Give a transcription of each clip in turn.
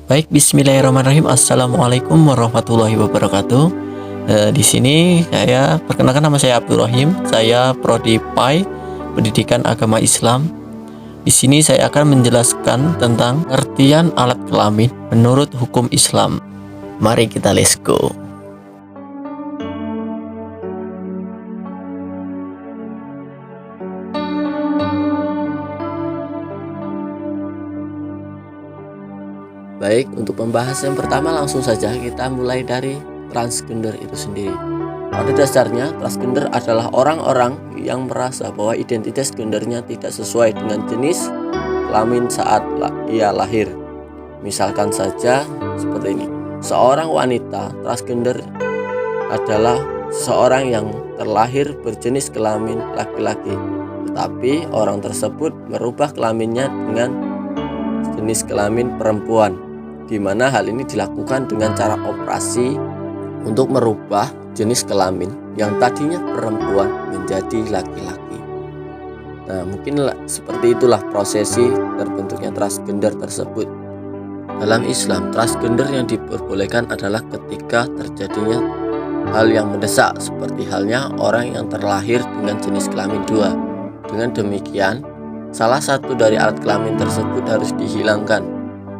Baik, Bismillahirrahmanirrahim. Assalamualaikum warahmatullahi wabarakatuh. Di sini saya perkenalkan, nama saya Abdul Rahim. Saya prodi PAI Pendidikan Agama Islam. Di sini saya akan menjelaskan tentang pengertian alat kelamin menurut hukum Islam. Mari kita let's go. Baik, untuk pembahasan pertama langsung saja kita mulai dari transgender itu sendiri. Pada dasarnya, transgender adalah orang-orang yang merasa bahwa identitas gendernya tidak sesuai dengan jenis kelamin saat ia lahir. Misalkan saja seperti ini. Seorang wanita transgender adalah seorang yang terlahir berjenis kelamin laki-laki, tetapi orang tersebut merubah kelaminnya dengan jenis kelamin perempuan, di mana hal ini dilakukan dengan cara operasi untuk merubah jenis kelamin yang tadinya perempuan menjadi laki-laki. Nah, mungkin seperti itulah prosesi terbentuknya transgender tersebut. Dalam Islam, transgender yang diperbolehkan adalah ketika terjadinya hal yang mendesak, seperti halnya orang yang terlahir dengan jenis kelamin dua. Dengan demikian, salah satu dari alat kelamin tersebut harus dihilangkan,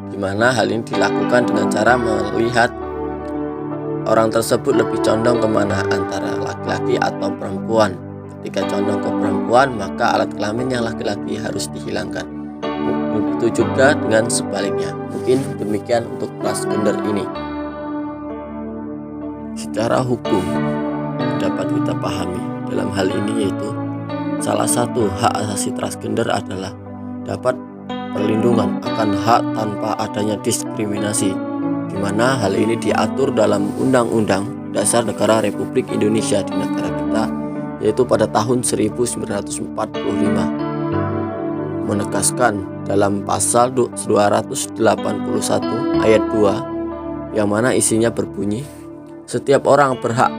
di mana hal ini dilakukan dengan cara melihat orang tersebut lebih condong kemana, antara laki-laki atau perempuan. Ketika condong ke perempuan, maka alat kelamin yang laki-laki harus dihilangkan. Begitu juga dengan sebaliknya. Mungkin demikian untuk transgender ini. Secara hukum dapat kita pahami dalam hal ini, yaitu salah satu hak asasi transgender adalah dapat perlindungan akan hak tanpa adanya diskriminasi, di mana hal ini diatur dalam Undang-Undang Dasar Negara Republik Indonesia di negara kita, yaitu pada tahun 1945, menegaskan dalam pasal 281 ayat 2, yang mana isinya berbunyi, setiap orang berhak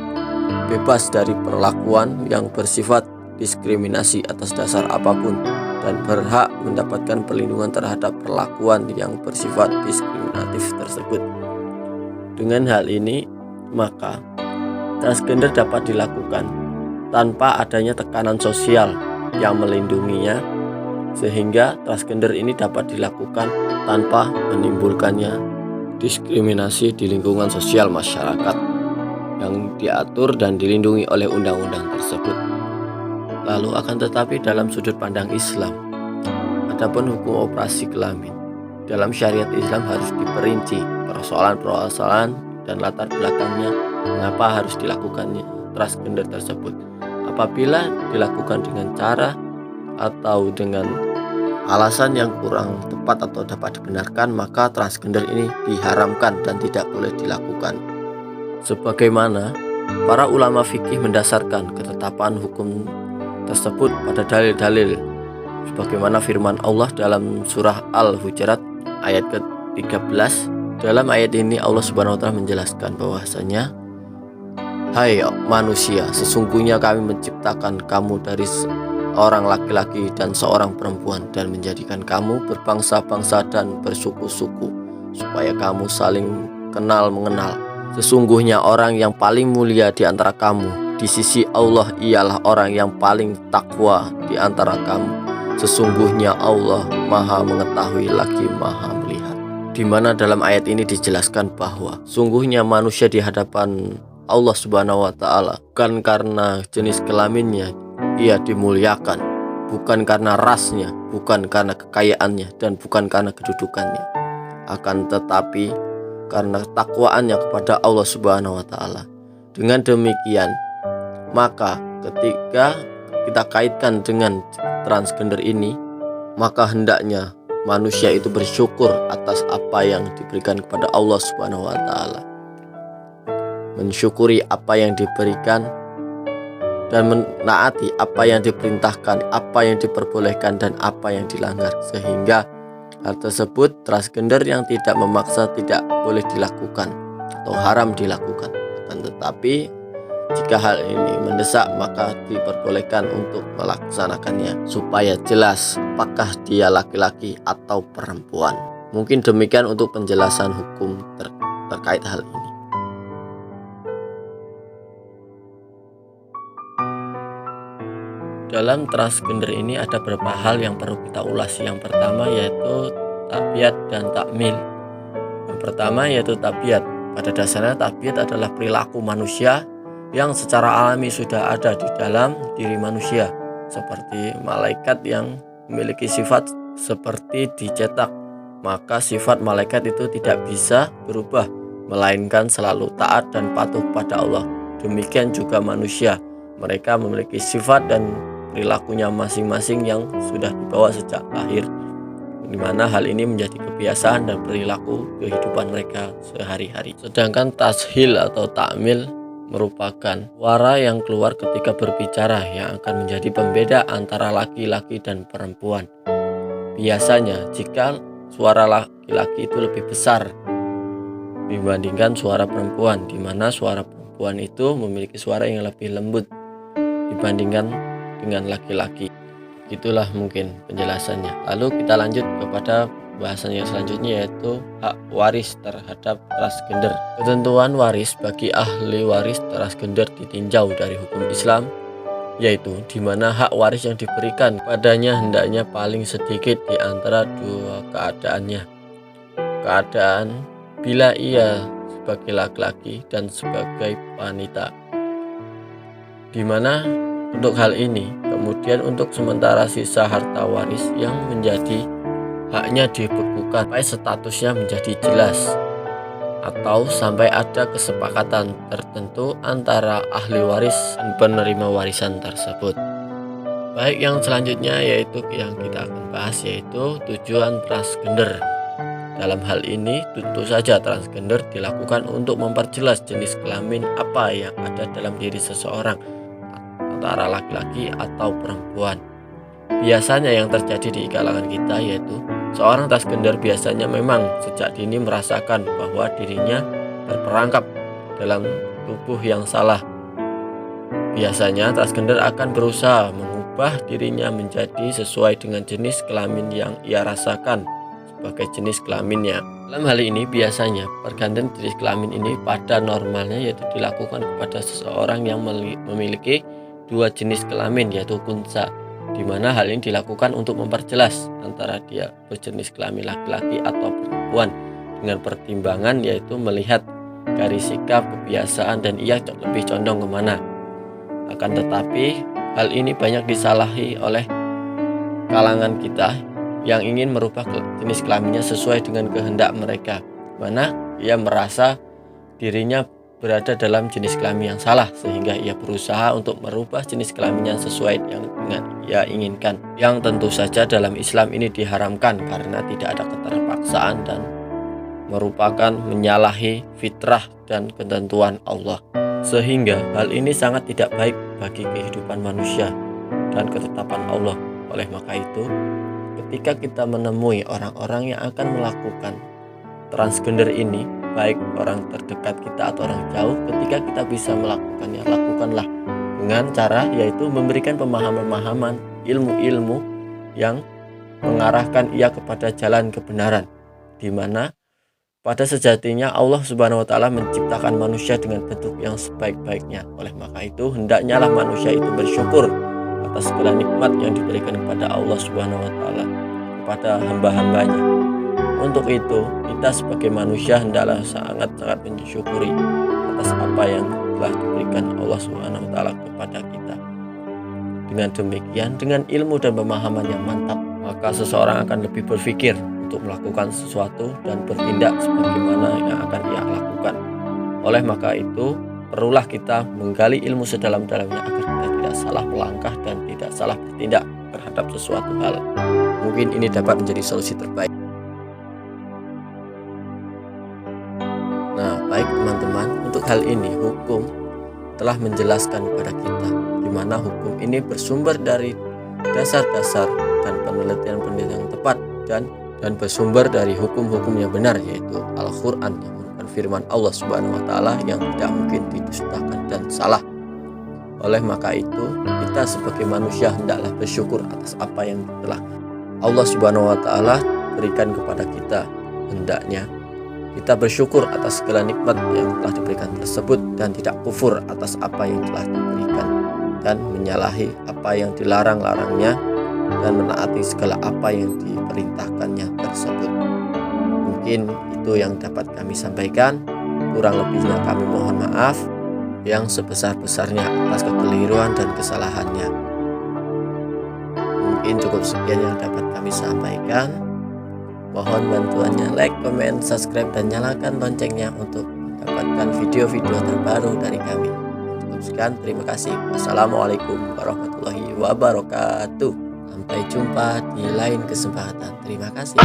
bebas dari perlakuan yang bersifat diskriminasi atas dasar apapun dan berhak mendapatkan perlindungan terhadap perlakuan yang bersifat diskriminatif tersebut. Dengan hal ini, maka transgender dapat dilakukan tanpa adanya tekanan sosial yang melindunginya, sehingga transgender ini dapat dilakukan tanpa menimbulkannya diskriminasi di lingkungan sosial masyarakat yang diatur dan dilindungi oleh undang-undang tersebut. Lalu akan tetapi dalam sudut pandang Islam, adapun hukum operasi kelamin dalam syariat Islam harus diperinci persoalan-persoalan dan latar belakangnya mengapa harus dilakukannya transgender tersebut. Apabila dilakukan dengan cara atau dengan alasan yang kurang tepat atau dapat dibenarkan, maka transgender ini diharamkan dan tidak boleh dilakukan. Sebagaimana para ulama fikih mendasarkan ketetapan hukum tersebut pada dalil-dalil, sebagaimana firman Allah dalam surah Al-Hujurat ayat ke-13. Dalam ayat ini Allah Subhanahu wa taala menjelaskan bahwasanya, hai manusia, sesungguhnya kami menciptakan kamu dari seorang laki-laki dan seorang perempuan, dan menjadikan kamu berbangsa-bangsa dan bersuku-suku, supaya kamu saling kenal mengenal. Sesungguhnya orang yang paling mulia di antara kamu di sisi Allah ialah orang yang paling takwa di antara kamu. Sesungguhnya Allah Maha mengetahui lagi Maha melihat. Di mana dalam ayat ini dijelaskan bahwa sungguhnya manusia di hadapan Allah Subhanahu wa taala bukan karena jenis kelaminnya ia dimuliakan, bukan karena rasnya, bukan karena kekayaannya, dan bukan karena kedudukannya, akan tetapi karena takwaannya kepada Allah Subhanahu wa taala. Dengan demikian, maka ketika kita kaitkan dengan transgender ini, maka hendaknya manusia itu bersyukur atas apa yang diberikan kepada Allah Subhanahu wa taala. Mensyukuri apa yang diberikan dan menaati apa yang diperintahkan, apa yang diperbolehkan dan apa yang dilanggar, sehingga hal tersebut transgender yang tidak memaksa tidak boleh dilakukan atau haram dilakukan. Akan tetapi jika hal ini mendesak, maka diperbolehkan untuk melaksanakannya supaya jelas apakah dia laki-laki atau perempuan. Mungkin demikian untuk penjelasan hukum terkait hal ini. Dalam transgender ini ada beberapa hal yang perlu kita ulas. Yang pertama yaitu tabiat dan takmil. Yang pertama yaitu tabiat. Pada dasarnya tabiat adalah perilaku manusia yang secara alami sudah ada di dalam diri manusia, seperti malaikat yang memiliki sifat seperti dicetak. Maka sifat malaikat itu tidak bisa berubah, melainkan selalu taat dan patuh pada Allah. Demikian juga manusia, mereka memiliki sifat dan perilakunya masing-masing yang sudah dibawa sejak lahir, di mana hal ini menjadi kebiasaan dan perilaku kehidupan mereka sehari-hari. Sedangkan tashil atau takmil merupakan suara yang keluar ketika berbicara yang akan menjadi pembeda antara laki-laki dan perempuan. Biasanya jika suara laki-laki itu lebih besar dibandingkan suara perempuan, di mana suara perempuan itu memiliki suara yang lebih lembut dibandingkan dengan laki-laki. Itulah mungkin penjelasannya. Lalu kita lanjut kepada bahasan yang selanjutnya, yaitu hak waris terhadap transgender. Ketentuan waris bagi ahli waris transgender ditinjau dari hukum Islam, yaitu di mana hak waris yang diberikan padanya hendaknya paling sedikit di antara dua keadaannya. Keadaan bila ia sebagai laki-laki dan sebagai wanita, di mana untuk hal ini kemudian untuk sementara sisa harta waris yang menjadi haknya dibekukan sampai statusnya menjadi jelas atau sampai ada kesepakatan tertentu antara ahli waris dan penerima warisan tersebut. Baik, yang selanjutnya yaitu yang kita akan bahas, yaitu tujuan transgender. Dalam hal ini tentu saja transgender dilakukan untuk memperjelas jenis kelamin apa yang ada dalam diri seseorang, antara laki-laki atau perempuan. Biasanya yang terjadi di kalangan kita yaitu seorang transgender biasanya memang sejak dini merasakan bahwa dirinya terperangkap dalam tubuh yang salah. Biasanya transgender akan berusaha mengubah dirinya menjadi sesuai dengan jenis kelamin yang ia rasakan sebagai jenis kelaminnya. Dalam hal ini biasanya pergantian jenis kelamin ini pada normalnya yaitu dilakukan kepada seseorang yang memiliki dua jenis kelamin, yaitu unsa, di mana hal ini dilakukan untuk memperjelas antara dia berjenis kelamin laki-laki atau perempuan dengan pertimbangan yaitu melihat dari sikap, kebiasaan, dan ia lebih condong kemana. Akan tetapi hal ini banyak disalahi oleh kalangan kita yang ingin merubah jenis kelaminnya sesuai dengan kehendak mereka, mana ia merasa dirinya berada dalam jenis kelamin yang salah, sehingga ia berusaha untuk merubah jenis kelaminnya sesuai dengan ia inginkan, yang tentu saja dalam Islam ini diharamkan karena tidak ada keterpaksaan dan merupakan menyalahi fitrah dan ketentuan Allah, sehingga hal ini sangat tidak baik bagi kehidupan manusia dan ketetapan Allah. Oleh maka itu, ketika kita menemui orang-orang yang akan melakukan transgender ini, baik orang terdekat kita atau orang jauh, ketika kita bisa melakukannya, lakukanlah dengan cara yaitu memberikan pemahaman-pemahaman, ilmu-ilmu yang mengarahkan ia kepada jalan kebenaran, di mana pada sejatinya Allah Subhanahu wa Ta'ala menciptakan manusia dengan bentuk yang sebaik-baiknya. Oleh maka itu hendaknya lah manusia itu bersyukur atas segala nikmat yang diberikan kepada Allah Subhanahu wa Ta'ala kepada hamba-hambanya. Untuk itu kita sebagai manusia hendaklah sangat-sangat mensyukuri atas apa yang telah diberikan Allah Subhanahu wa Ta'ala kepada kita. Dengan demikian, dengan ilmu dan pemahaman yang mantap, maka seseorang akan lebih berpikir untuk melakukan sesuatu dan bertindak sebagaimana yang akan ia lakukan. Oleh maka itu, perlulah kita menggali ilmu sedalam-dalamnya agar kita tidak salah melangkah dan tidak salah bertindak terhadap sesuatu hal. Mungkin ini dapat menjadi solusi terbaik. Nah, baik teman-teman, untuk hal ini hukum telah menjelaskan kepada kita di mana hukum ini bersumber dari dasar-dasar dan penelitian-penelitian yang tepat dan bersumber dari hukum-hukum yang benar, yaitu Al-Quran yang merupakan firman Allah Subhanahu wa Ta'ala yang tidak mungkin didustakan dan salah. Oleh maka itu, kita sebagai manusia hendaklah bersyukur atas apa yang telah Allah Subhanahu wa Ta'ala berikan kepada kita, hendaknya kita bersyukur atas segala nikmat yang telah diberikan tersebut dan tidak kufur atas apa yang telah diberikan, dan menyalahi apa yang dilarang-larangnya dan menaati segala apa yang diperintahkannya tersebut. Mungkin itu yang dapat kami sampaikan. Kurang lebihnya kami mohon maaf yang sebesar-besarnya atas kekeliruan dan kesalahannya. Mungkin cukup sekian yang dapat kami sampaikan. Mohon bantuannya, like, comment, subscribe, dan nyalakan loncengnya untuk mendapatkan video-video terbaru dari kami. Cukup sekian, terima kasih. Wassalamualaikum warahmatullahi wabarakatuh. Sampai jumpa di lain kesempatan. Terima kasih.